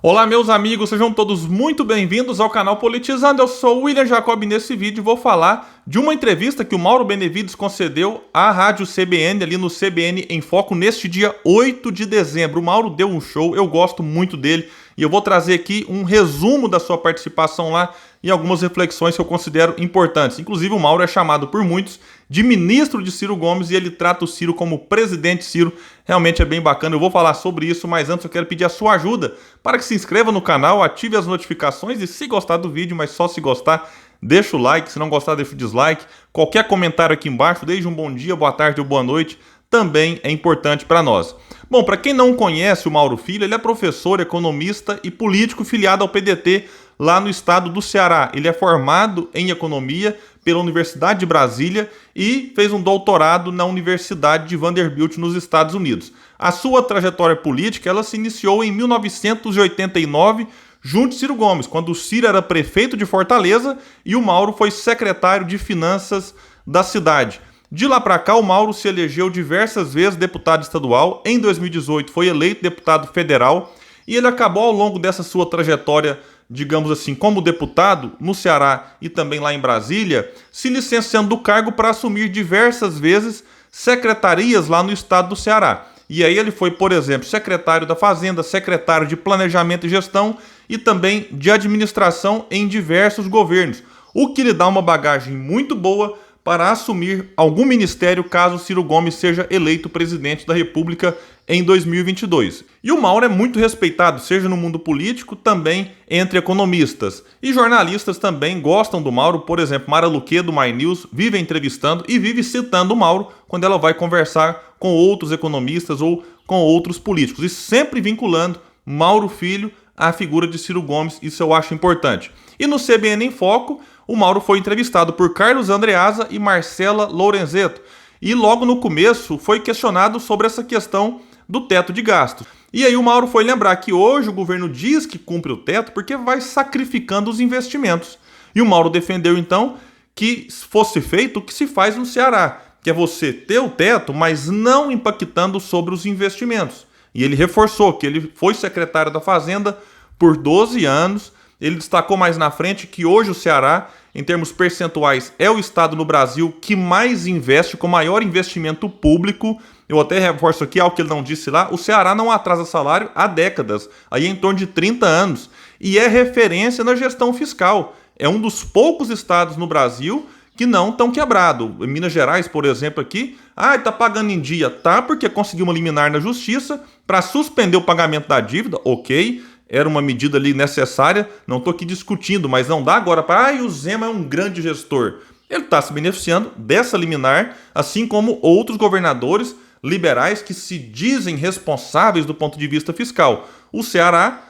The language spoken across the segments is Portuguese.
Olá, meus amigos, sejam todos muito bem-vindos ao canal Politizando. Eu sou o William Jacob e nesse vídeo vou falar de uma entrevista que o Mauro Benevides concedeu à Rádio CBN, ali no CBN em Foco, neste dia 8 de dezembro. O Mauro deu um show, eu gosto muito dele e eu vou trazer aqui um resumo da sua participação lá e algumas reflexões que eu considero importantes. Inclusive, o Mauro é chamado por muitos de ministro de Ciro Gomes e ele trata o Ciro como presidente Ciro. Realmente é bem bacana, eu vou falar sobre isso, mas antes eu quero pedir a sua ajuda para que se inscreva no canal, ative as notificações e se gostar do vídeo, mas só se gostar, deixa o like, se não gostar deixa o dislike. Qualquer comentário aqui embaixo, desde um bom dia, boa tarde ou boa noite, também é importante para nós. Bom, para quem não conhece o Mauro Filho, ele é professor, economista e político filiado ao PDT lá no estado do Ceará. Ele é formado em economia pela Universidade de Brasília e fez um doutorado na Universidade de Vanderbilt nos Estados Unidos. A sua trajetória política ela se iniciou em 1989, junto de Ciro Gomes, quando o Ciro era prefeito de Fortaleza e o Mauro foi secretário de Finanças da cidade. De lá para cá, o Mauro se elegeu diversas vezes deputado estadual. Em 2018 foi eleito deputado federal e ele acabou ao longo dessa sua trajetória, digamos assim, como deputado no Ceará e também lá em Brasília, se licenciando do cargo para assumir diversas vezes secretarias lá no estado do Ceará. E aí ele foi, por exemplo, secretário da Fazenda, secretário de Planejamento e Gestão e também de Administração em diversos governos, o que lhe dá uma bagagem muito boa para assumir algum ministério caso Ciro Gomes seja eleito presidente da República em 2022. E o Mauro é muito respeitado, seja no mundo político, também entre economistas. E jornalistas também gostam do Mauro, por exemplo, Mara Luque do My News vive entrevistando e vive citando o Mauro quando ela vai conversar com outros economistas ou com outros políticos. E sempre vinculando Mauro Filho à figura de Ciro Gomes, isso eu acho importante. E no CBN em Foco, o Mauro foi entrevistado por Carlos Andreasa e Marcela Lorenzetto. E logo no começo foi questionado sobre essa questão do teto de gastos. E aí o Mauro foi lembrar que hoje o governo diz que cumpre o teto porque vai sacrificando os investimentos. E o Mauro defendeu então que fosse feito o que se faz no Ceará, que é você ter o teto, mas não impactando sobre os investimentos. E ele reforçou que ele foi secretário da Fazenda por 12 anos. Ele destacou mais na frente que hoje o Ceará, em termos percentuais, é o estado no Brasil que mais investe, com maior investimento público. Eu até reforço aqui algo que ele não disse lá, o Ceará não atrasa salário há décadas, aí em torno de 30 anos, e é referência na gestão fiscal. É um dos poucos estados no Brasil que não estão quebrados. Em Minas Gerais, por exemplo, aqui, está pagando em dia, tá, porque conseguiu uma liminar na justiça para suspender o pagamento da dívida, ok, era uma medida ali necessária, não estou aqui discutindo, mas não dá agora para, o Zema é um grande gestor. Ele está se beneficiando dessa liminar, assim como outros governadores liberais que se dizem responsáveis do ponto de vista fiscal. O Ceará,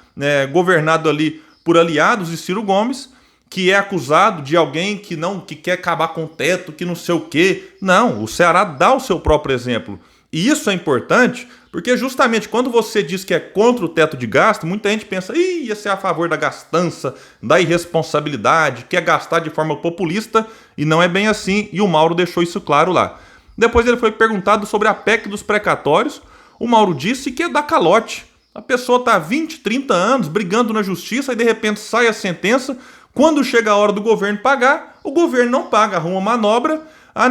governado ali por aliados de Ciro Gomes, que é acusado de alguém que quer acabar com o teto, que não sei o quê. Não, o Ceará dá o seu próprio exemplo. E isso é importante porque justamente quando você diz que é contra o teto de gasto, muita gente pensa, esse é a favor da gastança, da irresponsabilidade, quer gastar de forma populista, e não é bem assim, e o Mauro deixou isso claro lá. Depois ele foi perguntado sobre a PEC dos precatórios, o Mauro disse que é dar calote. A pessoa está há 20, 30 anos brigando na justiça e de repente sai a sentença, quando chega a hora do governo pagar, o governo não paga, arruma manobra,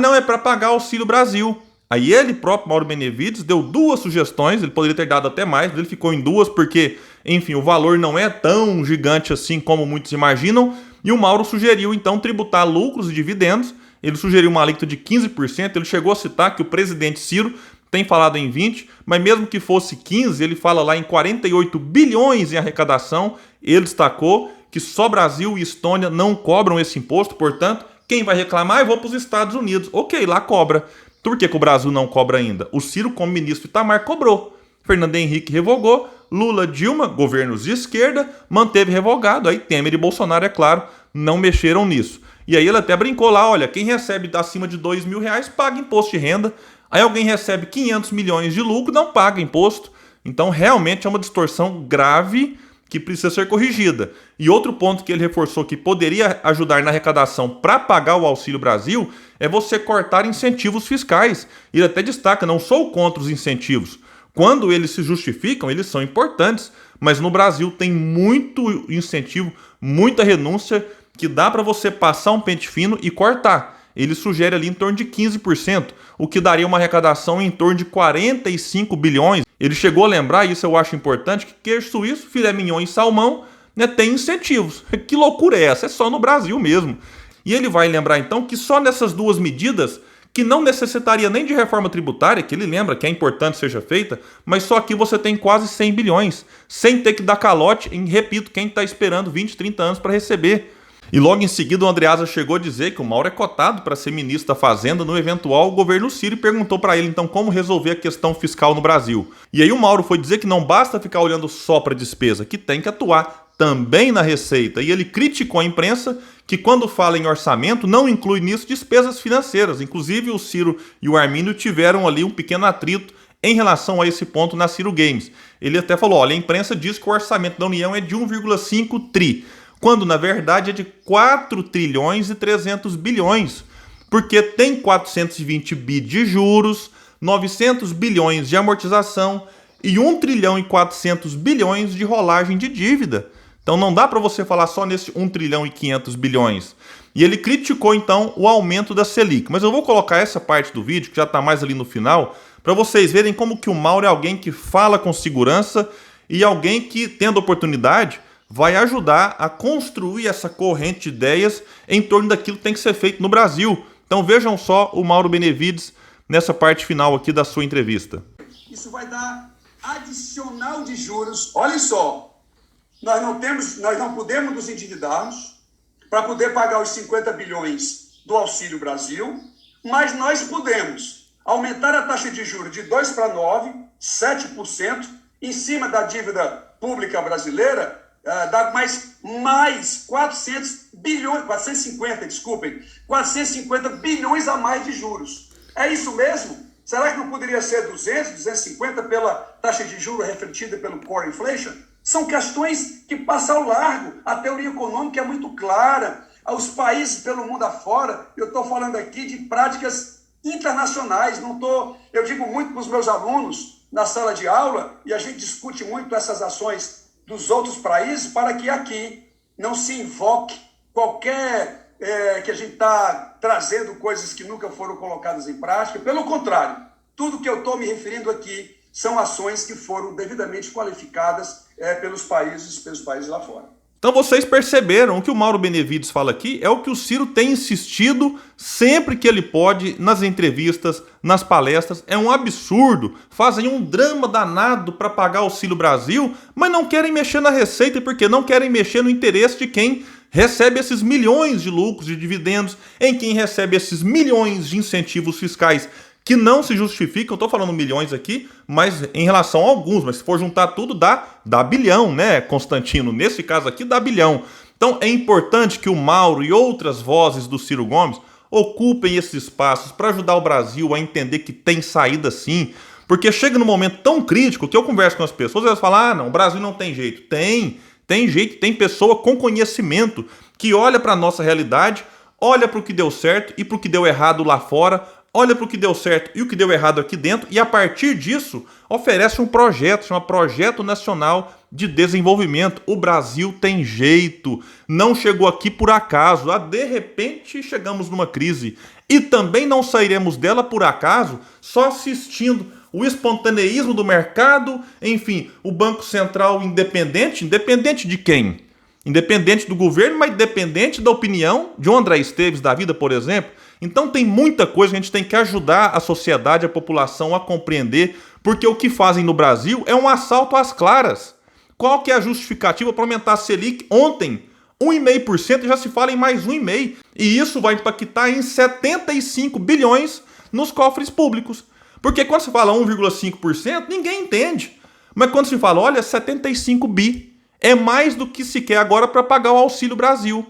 não é para pagar Auxílio Brasil. Aí ele próprio, Mauro Benevides, deu duas sugestões, ele poderia ter dado até mais, mas ele ficou em duas porque, enfim, o valor não é tão gigante assim como muitos imaginam, e o Mauro sugeriu então tributar lucros e dividendos, ele sugeriu uma alíquota de 15%, ele chegou a citar que o presidente Ciro tem falado em 20%, mas mesmo que fosse 15%, ele fala lá em 48 bilhões em arrecadação, ele destacou que só Brasil e Estônia não cobram esse imposto, portanto, quem vai reclamar, eu vou para os Estados Unidos. Ok, lá cobra. Por que o Brasil não cobra ainda? O Ciro, como ministro Itamar, cobrou. Fernando Henrique revogou. Lula, Dilma, governos de esquerda, manteve revogado. Aí Temer e Bolsonaro, é claro, não mexeram nisso. E aí ele até brincou lá, olha, quem recebe acima de R$2.000 paga imposto de renda. Aí alguém recebe 500 milhões de lucro, não paga imposto. Então realmente é uma distorção grave que precisa ser corrigida. E outro ponto que ele reforçou que poderia ajudar na arrecadação para pagar o Auxílio Brasil é você cortar incentivos fiscais. Ele até destaca, não sou contra os incentivos. Quando eles se justificam, eles são importantes Mas no Brasil tem muito incentivo, muita renúncia, que dá para você passar um pente fino e cortar. Ele sugere ali em torno de 15%, o que daria uma arrecadação em torno de 45 bilhões. Ele chegou a lembrar, e isso eu acho importante, que queijo suíço, filé mignon e salmão, né, tem incentivos. Que loucura é essa? É só no Brasil mesmo. E ele vai lembrar então que só nessas duas medidas, que não necessitaria nem de reforma tributária, que ele lembra que é importante seja feita, mas só aqui você tem quase 100 bilhões, sem ter que dar calote em, repito, quem está esperando 20, 30 anos para receber. E logo em seguida o Andreasa chegou a dizer que o Mauro é cotado para ser ministro da Fazenda no eventual governo Ciro e perguntou para ele então como resolver a questão fiscal no Brasil. E aí o Mauro foi dizer que não basta ficar olhando só para a despesa, que tem que atuar também na receita. E ele criticou a imprensa que quando fala em orçamento não inclui nisso despesas financeiras. Inclusive o Ciro e o Armínio tiveram ali um pequeno atrito em relação a esse ponto na Ciro Games. Ele até falou, olha, a imprensa diz que o orçamento da União é de 1,5 tri, quando na verdade é de 4 trilhões e 300 bilhões, porque tem 420 bi de juros, 900 bilhões de amortização e 1 trilhão e 400 bilhões de rolagem de dívida. Então não dá para você falar só nesse 1 trilhão e 500 bilhões. E ele criticou então o aumento da Selic. Mas eu vou colocar essa parte do vídeo, que já está mais ali no final, para vocês verem como que o Mauro é alguém que fala com segurança e alguém que, tendo oportunidade, vai ajudar a construir essa corrente de ideias em torno daquilo que tem que ser feito no Brasil. Então vejam só o Mauro Benevides nessa parte final aqui da sua entrevista. Isso vai dar adicional de juros. Olha só, nós não podemos nos endividarmos para poder pagar os 50 bilhões do Auxílio Brasil, mas nós podemos aumentar a taxa de juros de 2 para 9, 7%, em cima da dívida pública brasileira, dá mais 450 bilhões a mais de juros. É isso mesmo? Será que não poderia ser 200, 250 pela taxa de juros refletida pelo core inflation? São questões que passam ao largo. A teoria econômica é muito clara. Os países pelo mundo afora, eu estou falando aqui de práticas internacionais. Eu digo muito para os meus alunos na sala de aula, e a gente discute muito essas ações dos outros países para que aqui não se invoque qualquer que a gente está trazendo coisas que nunca foram colocadas em prática. Pelo contrário, tudo que eu estou me referindo aqui são ações que foram devidamente qualificadas pelos países lá fora. Então vocês perceberam o que o Mauro Benevides fala aqui é o que o Ciro tem insistido sempre que ele pode nas entrevistas, nas palestras. É um absurdo, fazem um drama danado para pagar o Auxílio Brasil, mas não querem mexer na receita porque não querem mexer no interesse de quem recebe esses milhões de lucros, de dividendos, em quem recebe esses milhões de incentivos fiscais que não se justificam. Estou falando milhões aqui, mas em relação a alguns, mas se for juntar tudo dá bilhão, né, Constantino? Nesse caso aqui dá bilhão. Então é importante que o Mauro e outras vozes do Ciro Gomes ocupem esses espaços para ajudar o Brasil a entender que tem saída sim, porque chega num momento tão crítico que eu converso com as pessoas e elas falam, não, o Brasil não tem jeito. Tem jeito, tem pessoa com conhecimento que olha para a nossa realidade, olha para o que deu certo e para o que deu errado lá fora, olha para o que deu certo e o que deu errado aqui dentro e, a partir disso, oferece um projeto, chama Projeto Nacional de Desenvolvimento. O Brasil tem jeito, não chegou aqui por acaso. De repente, chegamos numa crise. E também não sairemos dela por acaso, só assistindo o espontaneísmo do mercado, enfim, o Banco Central independente de quem? Independente do governo, mas independente da opinião de um André Esteves da vida, por exemplo. Então tem muita coisa que a gente tem que ajudar a sociedade, a população a compreender, porque o que fazem no Brasil é um assalto às claras. Qual que é a justificativa para aumentar a Selic ontem? 1,5% já se fala em mais 1,5%. E isso vai impactar em 75 bilhões nos cofres públicos. Porque quando se fala 1,5%, ninguém entende. Mas quando se fala, olha, 75 bi, é mais do que se quer agora para pagar o Auxílio Brasil.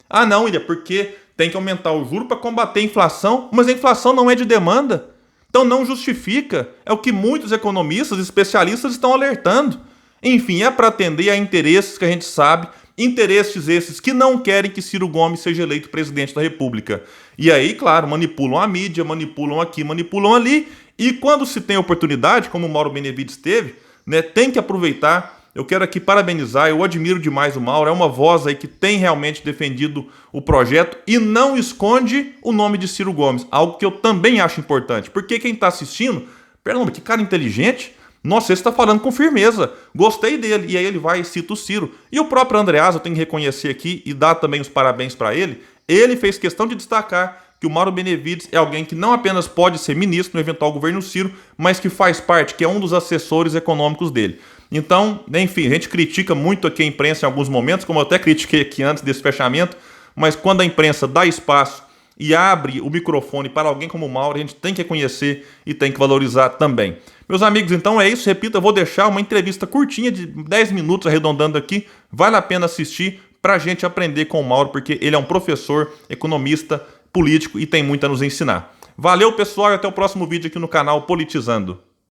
Ah não, Ilha, porque tem que aumentar o juro para combater a inflação, mas a inflação não é de demanda. Então não justifica. É o que muitos economistas e especialistas estão alertando. Enfim, é para atender a interesses que a gente sabe, interesses esses que não querem que Ciro Gomes seja eleito presidente da República. E aí, claro, manipulam a mídia, manipulam aqui, manipulam ali, e quando se tem oportunidade, como o Mauro Benevides teve, né, tem que aproveitar Eu quero aqui parabenizar, eu admiro demais o Mauro, é uma voz aí que tem realmente defendido o projeto e não esconde o nome de Ciro Gomes, algo que eu também acho importante, porque quem está assistindo, caramba, que cara inteligente, nossa, esse está falando com firmeza, gostei dele, e aí ele vai e cita o Ciro. E o próprio Andreasa, eu tenho que reconhecer aqui e dar também os parabéns para ele fez questão de destacar que o Mauro Benevides é alguém que não apenas pode ser ministro no eventual governo Ciro, mas que faz parte, que é um dos assessores econômicos dele. Então, enfim, a gente critica muito aqui a imprensa em alguns momentos, como eu até critiquei aqui antes desse fechamento, mas quando a imprensa dá espaço e abre o microfone para alguém como o Mauro, a gente tem que reconhecer e tem que valorizar também. Meus amigos, então é isso, repito, eu vou deixar uma entrevista curtinha de 10 minutos arredondando aqui, vale a pena assistir para a gente aprender com o Mauro, porque ele é um professor, economista, político e tem muito a nos ensinar. Valeu, pessoal, e até o próximo vídeo aqui no canal Politizando.